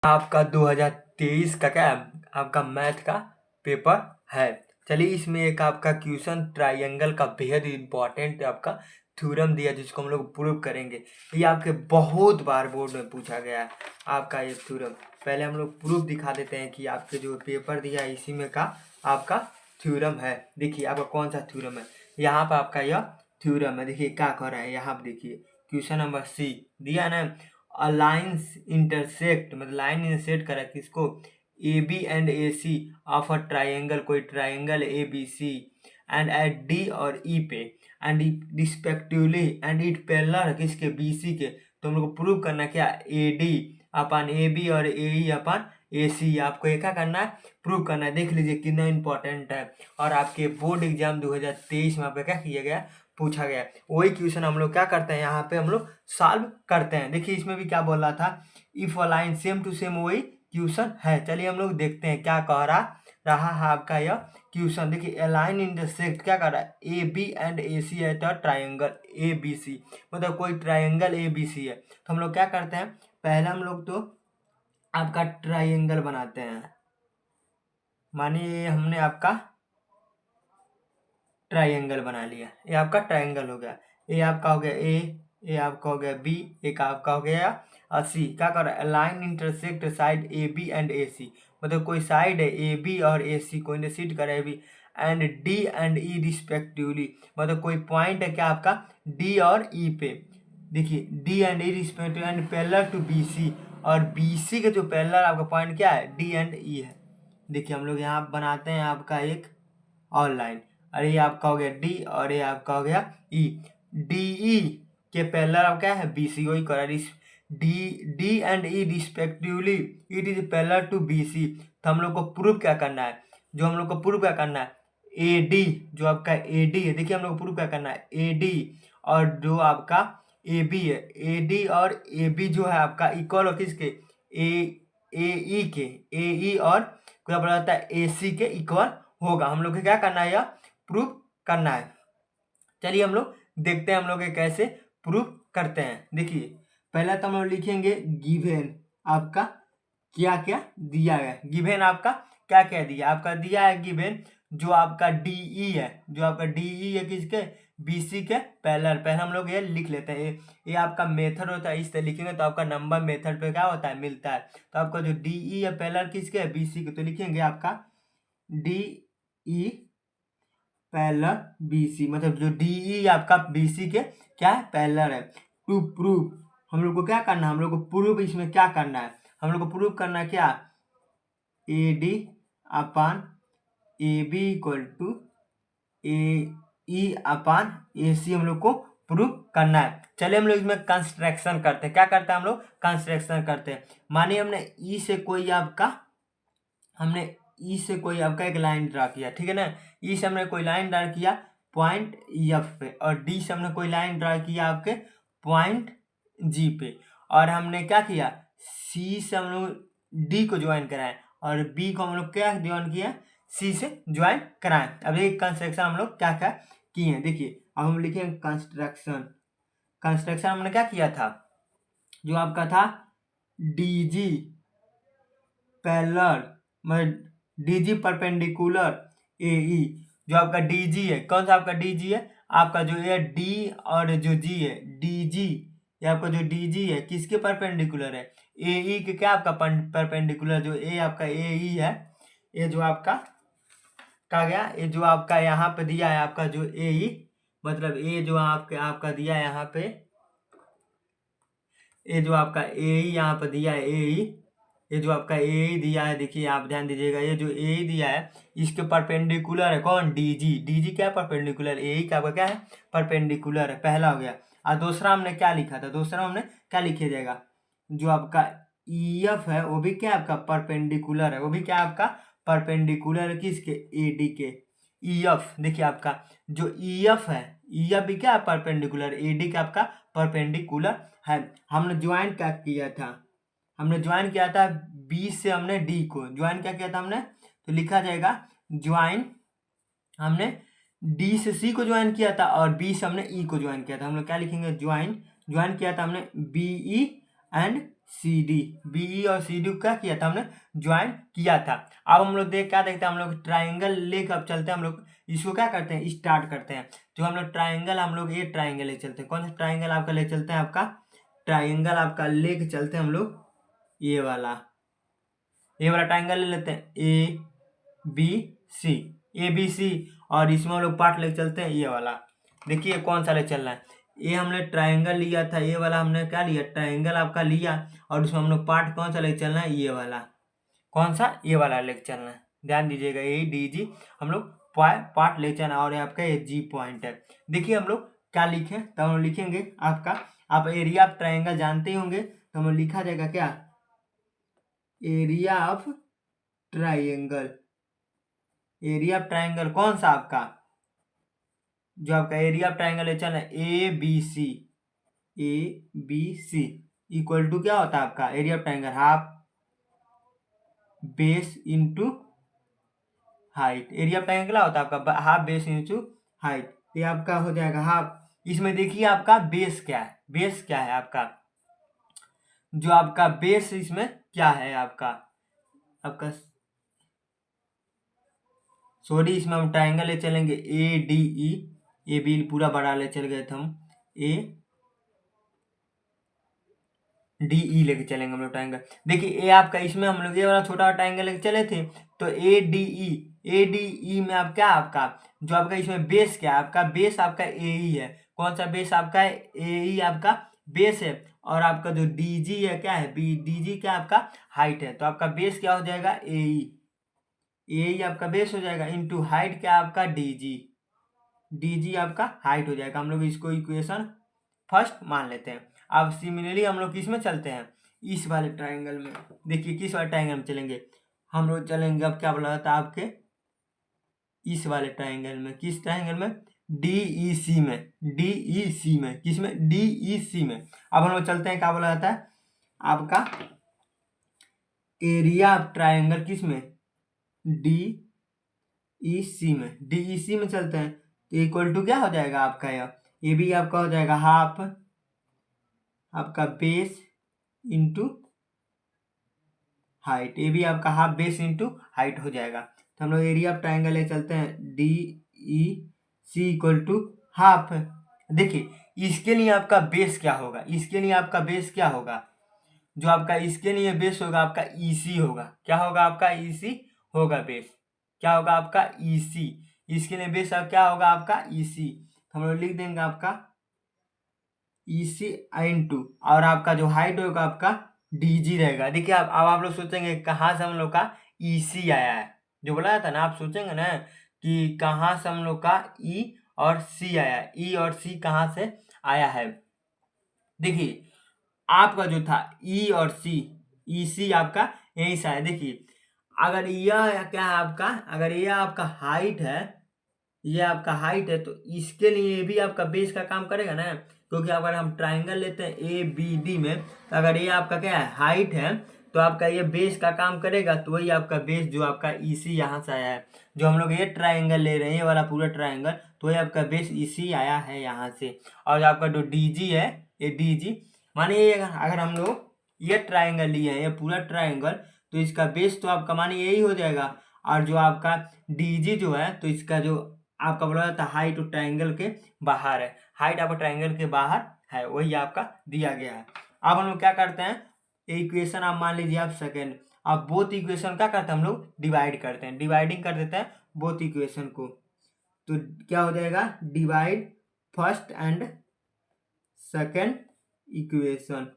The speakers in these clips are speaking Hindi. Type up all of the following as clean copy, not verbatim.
आपका 2023 का क्या आपका मैथ का पेपर है। चलिए इसमें एक आपका क्वेश्चन ट्रायंगल का बेहद इंपॉर्टेंट आपका थ्योरम दिया जिसको हम लोग प्रूव करेंगे। ये आपके बहुत बार बोर्ड में पूछा गया है आपका ये थ्योरम। पहले हम लोग प्रूफ दिखा देते हैं कि आपके जो पेपर दिया है इसी में का आपका थ्योरम है। देखिए आपका कौन सा थ्योरम है, यहाँ पर आपका यह थ्योरम है। देखिए क्या कह रहा है यहाँ पर, देखिए क्वेश्चन नंबर सी दिया ना, लाइन्स इंटरसेक्ट मतलब लाइन इंटरसेक्ट करा किसको, A B and A C of a triangle, कोई triangle A B C and at D और ई पे and respectively and it parallel किसके, बी सी के। तो हम लोग को प्रूव करना क्या, A D upon A B और ए ई अपन ए सी। आपको ये क्या करना है, प्रूव करना है। देख लीजिए कितना इंपॉर्टेंट है और आपके बोर्ड एग्जाम 2023 में आपका क्या किया गया, पूछा गया। वही क्वेश्चन हम लोग क्या करते हैं, यहाँ पे हम लोग सॉल्व करते हैं। देखिए इसमें भी क्या बोल रहा था, if a line same to same, वही क्वेश्चन है। चलिए हम लोग देखते हैं क्या कह रहा है आपका यह क्वेश्चन। देखिए ए लाइन इंटरसेक्ट क्या कर रहा है, A B and A C at a triangle A B C, मतलब कोई ट्राइंगल ए बी सी है। तो हम लोग क्या करते हैं, पहले हम लोग तो आपका ट्राइंगल बनाते हैं। मानिए हमने आपका ट्राइंगल बना लिया, ये आपका ट्राइंगल हो गया। ए आपका हो गया ए आपका हो गया बी, एक आपका हो गया और सी। क्या कर रहा है, line intersect side A B and A C, मतलब कोई साइड है ए बी और ए सी को इंटरसेक्ट करे A B and D and E respectively, मतलब कोई पॉइंट है क्या आपका डी और ई पे। देखिए D and E respective and parallel to B C, और बी सी के जो पैरेलल आपका पॉइंट क्या है, डी एंड ई है। देखिए हम लोग यहाँ बनाते हैं आपका एक और लाइन, अरे ये आपका हो गया डी और ये आपका हो गया ई। डी ई के पैरेलल आप क्या है, बी सी, वही करा D and E respectively it is parallel to B C. तो हम लोग को प्रूफ क्या करना है, जो हम लोग को प्रूफ क्या करना है, ए डी जो आपका ए डी है। देखिए हम लोग को प्रूफ क्या करना है, ए डी और जो आपका ए बी है, ए डी और ए बी जो है आपका इक्वल हो किसके, ए ई के, ए ई और क्या बोला जाता है, ए सी के इक्वल होगा। हम लोग को क्या करना है, यह प्रूफ करना है। चलिए हम लोग देखते हैं हम लोग कैसे प्रूफ करते हैं। देखिए पहला तो हम लोग लिखेंगे गिवन आपका क्या क्या दिया है। गिवन आपका क्या क्या दिया, आपका दिया है गिवन जो आपका डीई है, जो आपका डीई है किसके, बीसी के पैरेलल। पहले हम लोग ये लिख लेते हैं, ये आपका मेथड होता है, इस तरह लिखेंगे तो आपका नंबर मेथड पे क्या होता है, मिलता है। तो आपका जो डीई है पैरेलल किसके है, बीसी के, तो लिखेंगे आपका डीई पैरेलल बीसी, मतलब जो डीई आपका बीसी के क्या है, पैरेलल है। टू प्रूव हम लोग को क्या करना है, हम लोग को प्रूव इसमें क्या करना है, हम लोग को प्रूव करना है क्या, A D upon A B equal to A E upon A C हम लोग को प्रूव करना है। चलिए हम लोग इसमें कंस्ट्रक्शन करते हैं। क्या करते हैं हम लोग, कंस्ट्रक्शन करते हैं। मानिए हमने ई से कोई आपका, हमने ई से कोई आपका एक लाइन ड्रा किया, ठीक है ना। ई से हमने कोई लाइन ड्रा किया पॉइंट एफ पे, और डी से हमने कोई लाइन ड्रा किया आपके पॉइंट जी पे, और हमने क्या किया, सी से हम लोग डी को ज्वाइन कराएं और बी को हम लोग क्या ज्वाइन किया, सी से ज्वाइन कराएं। अब ये कंस्ट्रक्शन हम लोग क्या क्या किए हैं, देखिए अब हम लिखेंगे कंस्ट्रक्शन। कंस्ट्रक्शन हमने क्या किया था, जो आपका था डी जी पैरेलल मतलब डीजी परपेंडिकुलर ए ई, जो आपका डीजी है, कौन सा आपका डीजी है, आपका जो ये डी और जो जी है डीजी, ये आपका जो डीजी है किसके परपेंडिकुलर है, ए ई के क्या आपका परपेंडिकुलर, जो ए आपका ए ई है, ये जो आपका कहा गया, ये जो आपका यहाँ पे दिया है आपका जो ए ई, मतलब ये जो आपका दिया है यहाँ पे, ये जो आपका ए ई यहाँ पे दिया है ए ई, ये जो आपका ए दिया है, देखिए आप ध्यान दीजिएगा, ये जो ए दिया है इसके परपेंडिकुलर है कौन, डीजी। डीजी क्या है, परपेंडिकुलर, ए का आपका क्या है, परपेंडिकुलर है, पहला हो गया। और दूसरा हमने क्या लिखा था, दूसरा हमने क्या लिखा जाएगा, जो आपका ई एफ है वो भी क्या आपका परपेंडिकुलर है, वो भी क्या आपका परपेंडिकुलर है किसके, ए डी के। ई एफ देखिए आपका जो ई एफ है, ई एफ भी क्या है परपेंडिकुलर, ए डी का आपका परपेंडिकुलर है। हमने ज्वाइन क्या किया था, हमने ज्वाइन किया था बी से हमने डी को ज्वाइन क्या किया था हमने, तो लिखा जाएगा ज्वाइन, हमने डी से सी को ज्वाइन किया था और बी से हमने ई को ज्वाइन किया था। हम लोग क्या लिखेंगे, ज्वाइन, ज्वाइन किया था हमने B E and C D, B E और सी डी को क्या किया था हमने, ज्वाइन किया था। अब हम लोग क्या देखते हैं, हम लोग ट्राइंगल लेकर अब चलते हैं, हम लोग इसको क्या करते हैं, स्टार्ट करते हैं। जो हम लोग ट्राइंगल, हम लोग ये ट्राइंगल ले चलते हैं। कौन सा ट्राइंगल आपका ले चलते हैं, आपका ट्राइंगल आपका लेके चलते हैं हम लोग ये वाला ट्राइंगल ले लेते हैं, ए B C, A B C, और इसमें हम लोग पार्ट लेके चलते हैं ये वाला। देखिए कौन सा ले चल रहा है, ये हमने ट्राइंगल लिया था, ये वाला हमने क्या लिया, ट्राइंगल आपका लिया, और उसमें हम लोग पार्ट कौन सा लेके चलना है, ये वाला। कौन सा, ये वाला लेके चलना है, ध्यान दीजिएगा, ये डी जी हम लोग पार्ट ले चलना, और आपका ये जी पॉइंट है। देखिए हम लोग क्या लिखें, तो हम लोग लिखेंगे आपका, आप एरिया ऑफ ट्राइंगल जानते ही होंगे, तो हम लोग लिखा जाएगा क्या, area of triangle. Area of triangle कौन सा आपका, जो आपका एरिया ऑफ ट्राइंगल है, चल A B C, A B C equal to क्या होता है आपका area of triangle, half base into height. Area of triangle क्या होता है आपका, हाफ बेस इंटू हाइट। ये आपका हो जाएगा हाफ। इसमें देखिए आपका बेस क्या है, बेस क्या है आपका, जो आपका बेस इसमें क्या है आपका सॉरी, इसमें हम ट्राइंगल ले चलेंगे ए डी ई, ए बी पूरा बड़ा ले चल गए थे हम, ए डी ई लेके चलेंगे हम लोग ट्राइंगल। देखिए ए आपका, इसमें हम लोग ये वाला छोटा ट्राइंगल लेके चले थे, तो ए डी ई में आप क्या, आपका जो आपका इसमें बेस क्या है, आपका बेस आपका ए ई है। कौन सा बेस आपका है, ए ई आपका बेस है, और आपका जो डी जी है क्या है, बी डी जी क्या आपका हाइट है। तो आपका बेस क्या हो जाएगा, ए ई आपका बेस हो जाएगा, इंटू हाइट क्या आपका डी जी आपका हाइट हो जाएगा। हम लोग इसको इक्वेशन फर्स्ट मान लेते हैं। अब सिमिलरली हम लोग किस में चलते हैं, इस वाले ट्राइंगल में। देखिए किस वाले ट्राइंगल में चलेंगे, हम लोग चलेंगे अब क्या बोला था आपके, इस वाले ट्राइंगल में। किस ट्राइंगल में, डी ई सी में, डी ई सी में, किस में, डी ई सी में। अब हम लोग चलते हैं, क्या बोला जाता है आपका एरिया ऑफ ट्राइंगल किस में, डी ई सी में, डी ई सी में चलते हैं। तो इक्वल टू क्या हो जाएगा आपका, ये भी आपका हो जाएगा हाफ आपका बेस इंटू हाइट, ये भी आपका हाफ बेस इंटू हाइट हो जाएगा। तो हम लोग एरिया ऑफ ट्राइंगल ले चलते हैं, D E C equal to half. देखिए इसके लिए आपका बेस क्या होगा, इसके लिए आपका बेस क्या होगा, जो आपका इसके लिए बेस होगा आपका ई सी होगा। क्या होगा आपका, ई सी होगा बेस, क्या होगा आपका ई सी। इसके लिए बेस क्या होगा आपका ई सी। हम लोग लिख देंगे आपका ई सी इंटू, और आपका जो हाइट होगा आपका डी जी रहेगा। देखिए अब आप लोग सोचेंगे कहाँ से हम लोग का ई सी आया है, जो बोला था ना, आप सोचेंगे ना कि कहाँ से हम लोग का ई और सी आया है, ई और सी कहाँ से आया है। देखिए आपका जो था ई और सी, ई सी आपका यही से आया। देखिए अगर यह क्या है आपका, अगर यह आपका हाइट है, ये आपका हाइट है, तो इसके लिए भी आपका बेस का काम करेगा ना, क्योंकि अगर हम ट्राइंगल लेते हैं ए बी डी में, तो अगर ये आपका क्या है हाइट है, तो आपका ये बेस का काम करेगा। तो वही आपका बेस जो आपका ई सी यहाँ से आया है, जो हम लोग ये ट्राइंगल ले रहे हैं, ये वाला पूरा ट्राइंगल, तो ये आपका बेस ई सी आया है यहाँ से। और आपका जो डी जी है, ये डी जी मानिए अगर हम लोग ये ट्राइंगल लिए हैं, ये पूरा ट्राइंगल, तो इसका बेस तो आपका मानिए यही हो जाएगा। और जो आपका डी जी जो है, तो इसका जो आपका बोला जाता है हाइट ट्राइंगल के बाहर है, हाइट आपका ट्राइंगल के बाहर है, वही आपका दिया गया है। अब हम लोग क्या करते हैं, इक्वेशन आप मान लीजिए आप सेकेंड, अब बोथ इक्वेशन क्या करते हैं हम लोग डिवाइड करते हैं, डिवाइडिंग कर देते हैं बोथ इक्वेशन को। तो क्या हो जाएगा, divide first and second equation.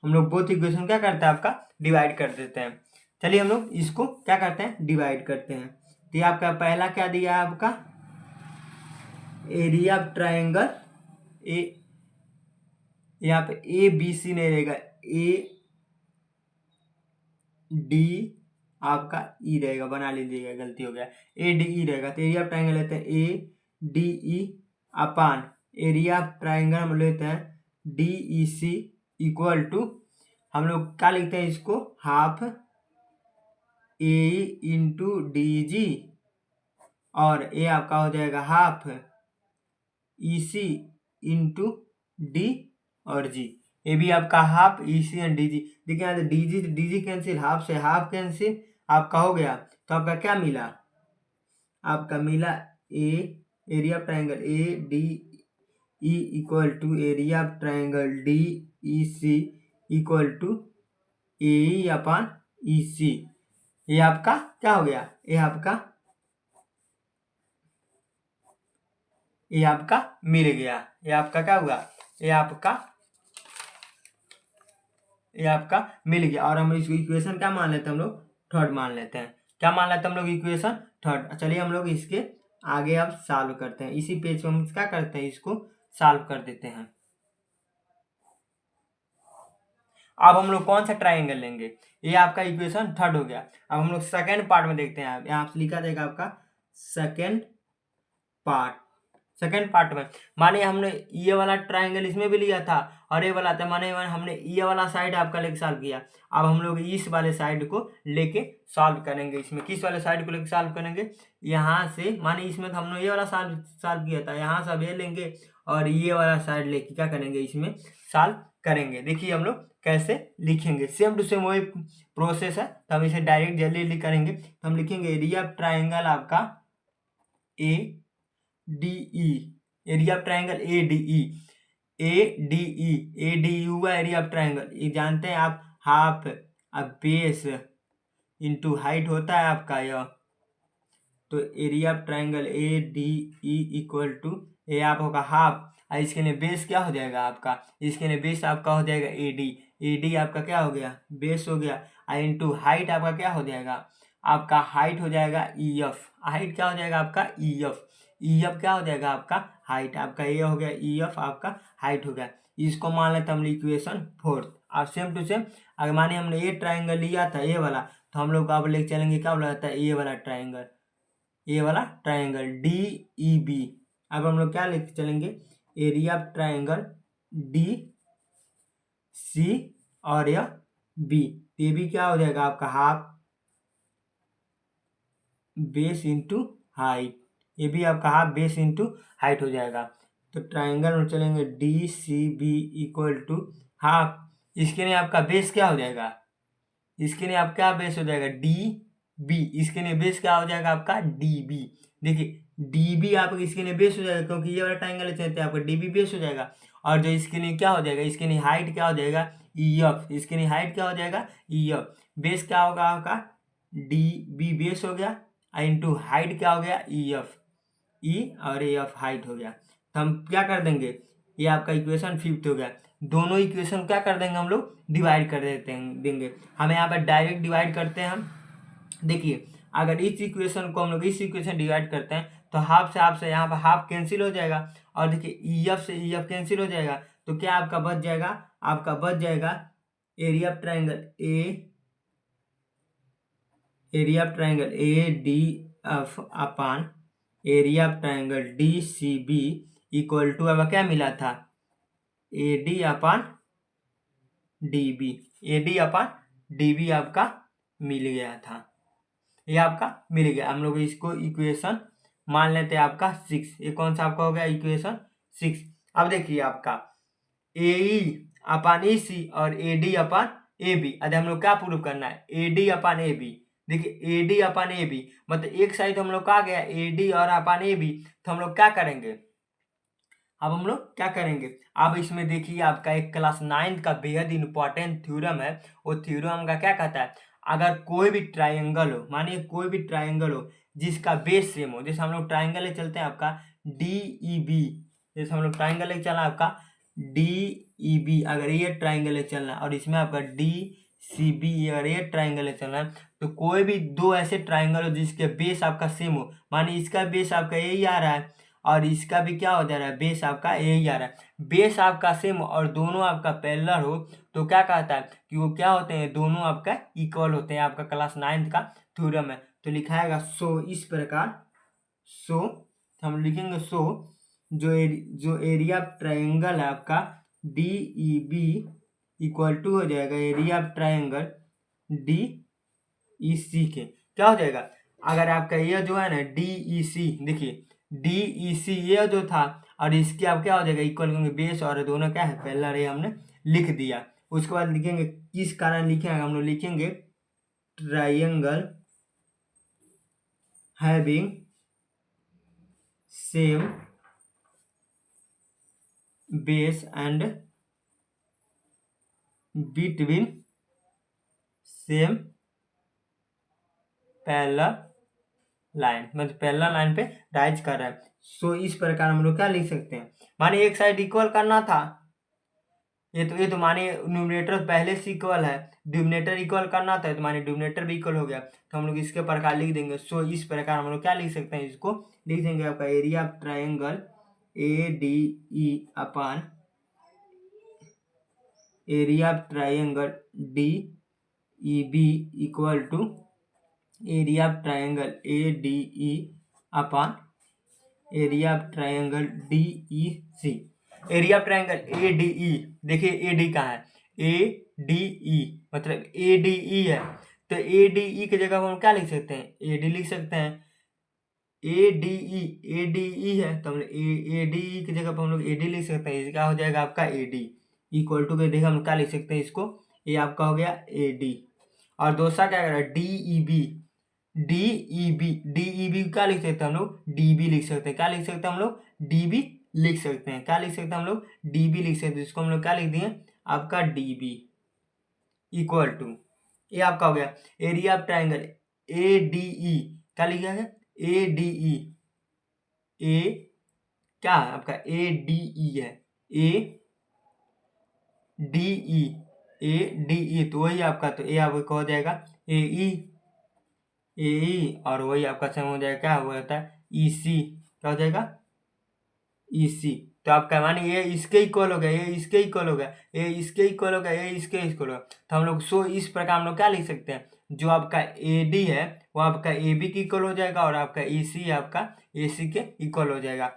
हम लोग बोथ इक्वेशन क्या करते हैं आपका डिवाइड कर देते हैं। चलिए हम लोग इसको क्या करते हैं, डिवाइड करते हैं। तो ये आपका पहला क्या दिया है आपका, एरिया ऑफ ट्राइंगल ए, यहाँ पे ए बी सी नहीं रहेगा, ए डी आपका ई रहेगा, बना लीजिएगा गलती हो गया, ए डी ई रहेगा। तो एरिया ऑफ ट्राइंगल लेते हैं A D E upon area of triangle हम लेते हैं D E C equal to, हम लोग क्या लिखते हैं इसको, half A into D G, और ए आपका हो जाएगा half E C into D और जी। ए बी आपका half, E C and D G. देखिए यहाँ डी जी कैंसिल, हाफ से हाफ कैंसिल, आपका हो गया। तो आपका क्या मिला, आपका मिला ए, area of triangle A D E equal to area of triangle D E C equal to A E upon E C. ये आपका क्या हो गया, ये आपका मिल गया। ये आपका क्या हुआ, ये आपका मिल गया। और हम इसको इक्वेशन क्या मान लेते हैं, हम लोग थर्ड मान लेते हैं। क्या मान लेते हैं हम लोग, इक्वेशन थर्ड। चलिए हम लोग इसके आगे अब सॉल्व करते हैं। इसी पेज पे हम क्या करते हैं, इसको सॉल्व कर देते हैं। अब हम लोग कौन सा ट्राइंगल लेंगे, ये आपका इक्वेशन थर्ड हो गया। अब हम लोग सेकेंड पार्ट में देखते हैं। यहाँ से लिखा जाएगा आपका सेकेंड पार्ट में माने हमने ये वाला ट्राइंगल इसमें भी लिया था और ये वाला था, माने हमने ये वाला साइड आपका लेके सॉल्व किया। अब हम लोग इस वाले साइड को लेके सॉल्व करेंगे। इसमें किस वाले साइड को लेके सॉल्व करेंगे, यहाँ से, माने इसमें तो हमने ये वाला सॉल्व किया था, यहाँ से अब ये लेंगे और ये वाला साइड लेके क्या करेंगे, इसमें सॉल्व करेंगे। देखिए हम लोग कैसे लिखेंगे, सेम टू सेम वही प्रोसेस है। तो हम इसे डायरेक्ट जल्दी करेंगे। तो हम लिखेंगे एरिया ऑफ ट्राइंगल आपका ए D E, area of triangle A D E, A D ई हुआ एरिया ऑफ ट्राइंगल। ये जानते हैं आप, हाफ अब बेस इंटू हाइट होता है आपका यह। तो area of triangle A D E equal to, ए आप होगा हाफ, और इसके लिए बेस क्या हो जाएगा आपका, इसके लिए बेस आपका हो जाएगा ए डी आपका क्या हो गया, बेस हो गया। और इंटू हाइट आपका क्या हो जाएगा, आपका हाइट हो जाएगा ई एफ। हाइट क्या हो जाएगा आपका ई एफ क्या हो जाएगा आपका हाइट। आपका ये हो गया ई एफ, आपका हाइट हो गया। इसको मान लेते हम इक्वेशन फोर्थ। और सेम टू सेम अगर माने हमने ये ट्राइंगल लिया था ये वाला, तो हम लोग अब लेके चलेंगे क्या बोला जाता है, ये वाला ट्राइंगल डी ई बी। अब हम लोग क्या लेके चलेंगे, area of triangle D C और यह बी। ये भी क्या हो जाएगा आपका हाफ बेस इंटू हाइट, ये भी आपका हाफ बेस इंटू हाइट हो जाएगा। तो ट्राइंगल में चलेंगे D C B equal to half, इसके लिए आपका बेस क्या हो जाएगा, इसके लिए आपका बेस हो जाएगा डी बी, इसके लिए बेस क्या हो जाएगा आपका डी बी। देखिए डी बी आपका इसके लिए बेस हो जाएगा, क्योंकि ये वाला ट्राइंगल चाहते हैं आपका डी बी बेस हो जाएगा। और जो इसके लिए क्या हो जाएगा, इसके लिए हाइट क्या हो जाएगा ई एफ, इसके लिए हाइट क्या हो जाएगा ई एफ। बेस क्या होगा आपका डी बी बेस हो गया, इंटू हाइट क्या हो गया ई एफ, ई और ए एफ हाइट हो गया। तो हम क्या कर देंगे, ये आपका इक्वेशन फिफ्थ हो गया। दोनों इक्वेशन क्या कर देंगे हम लोग, डिवाइड कर देंगे। हम यहाँ पर डायरेक्ट डिवाइड करते हैं हम। देखिए अगर इस इक्वेशन को हम लोग इस इक्वेशन डिवाइड करते हैं तो हाफ से यहाँ पर हाफ कैंसिल हो जाएगा। और देखिए ई एफ से ई एफ कैंसिल हो जाएगा। तो क्या आपका बच जाएगा, आपका बच जाएगा area of triangle A D F upon area of triangle D C B equal to, अब क्या मिला था, A D upon D B. A D upon D B आपका मिल गया था, ये आपका मिल गया। हम लोग इसको इक्वेशन मान लेते हैं आपका 6। ये कौन सा आपका हो गया, इक्वेशन 6। अब देखिए आपका ए ई अपान ए सी और ए डी अपान ए बी। अरे हम लोग क्या प्रूव करना है, ए डी अपान ए बी। देखिए ए डी अपान ए बी मतलब एक साइड हम लोग का आ गया ए डी और अपान ए बी। तो हम लोग क्या करेंगे, अब हम लोग क्या करेंगे, अब इसमें देखिए आपका एक क्लास 9 का बेहद इंपॉर्टेंट थ्योरम है। वो थ्योरम का क्या कहता है, अगर कोई भी ट्राइंगल हो, मानिए कोई भी ट्राइंगल हो जिसका बेस सेम हो, जैसे हम लोग ट्राइंगल ले चलते हैं आपका डी ई बी, जैसे हम लोग ट्राइंगल ले चला आपका डी ई बी, अगर ये ट्राइंगल ले चलना है और इसमें आपका डी सी बी, अगर ये ट्राइंगल ले चलना है, तो कोई भी दो ऐसे ट्राइंगल हो जिसके बेस आपका सेम हो, मानिए इसका बेस आपका यही आ रहा है और इसका भी क्या हो जा रहा है, बेस आपका यही आ रहा है। बेस आपका सेम और दोनों आपका पैरेलल हो तो क्या कहता है कि वो क्या होते हैं, दोनों आपका इक्वल होते हैं। आपका क्लास 9 का थ्योरम है। तो लिखाएगा सो इस प्रकार, सो हम लिखेंगे सो जो एरिया ऑफ ट्राइंगल है आपका D E B equal to हो जाएगा area of triangle D E C के। क्या हो जाएगा, अगर आपका ये जो है ना डी ई सी, देखिए डी ई सी ये जो था और इसके आप क्या हो जाएगा इक्वल, क्योंकि बेस और दोनों क्या है पैरेलल, ये हमने लिख दिया। उसके बाद लिखेंगे किस कारण लिखेंगे, हम लोग लिखेंगे triangle having same base and between same parallel line, मतलब पैरेलल लाइन पे राइज कर रहा है। सो इस प्रकार हम लोग क्या लिख सकते हैं, माने एक साइड इक्वल करना था, ये तो माने न्यूमरेटर पहले से इक्वल है, डिनोमिनेटर इक्वल करना था, तो माने डिनोमिनेटर भी इक्वल हो गया, तो हम लोग इसके प्रकार लिख देंगे। सो इस प्रकार हम लोग क्या लिख सकते हैं, इसको लिख देंगे आपका area of triangle ADE upon area of triangle DEB equal to area of triangle ADE upon area of triangle DEC। Area of triangle ADE, देखिए AD कहाँ है, ADE मतलब ADE है, तो ADE की जगह हम क्या लिख सकते हैं, AD लिख सकते हैं। ADE है तो हम ADE की जगह पर हम लोग AD लिख सकते हैं, क्या हो जाएगा आपका AD इक्वल टू, देखिए हम क्या लिख सकते हैं इसको, ये आपका हो गया AD। और दूसरा क्या करेगा DEB क्या लिख सकते हैं हम लोग, DB लिख सकते हैं, क्या लिख सकते हैं हम लोग, DB लिख सकते हैं, क्या लिख सकते हैं हम लोग, DB लिख सकते हैं। इसको हम लोग क्या लिख दिए आपका DB इक्वल टू, ये आपका हो गया एरिया ऑफ ट्राइंगल ADE, क्या लिखा है ADE, ए क्या है आपका ADE है, ADE तो वही आपका, तो ये आपका हो जाएगा AE और वही आपका सेम हो जाएगा, क्या हुआ था EC, क्या हो जाएगा EC। तो आपका माने ये इसके इक्वल हो गया, ये इसके इक्वल हो गया, ये इसके इक्वल हो गया, ये इसके इक्वल हो गया, तो हम लोग सो इस प्रकार हम लोग क्या लिख सकते हैं, जो आपका AD है वो आपका AB के इक्वल हो जाएगा और आपका EC आपका AC के इक्वल हो जाएगा।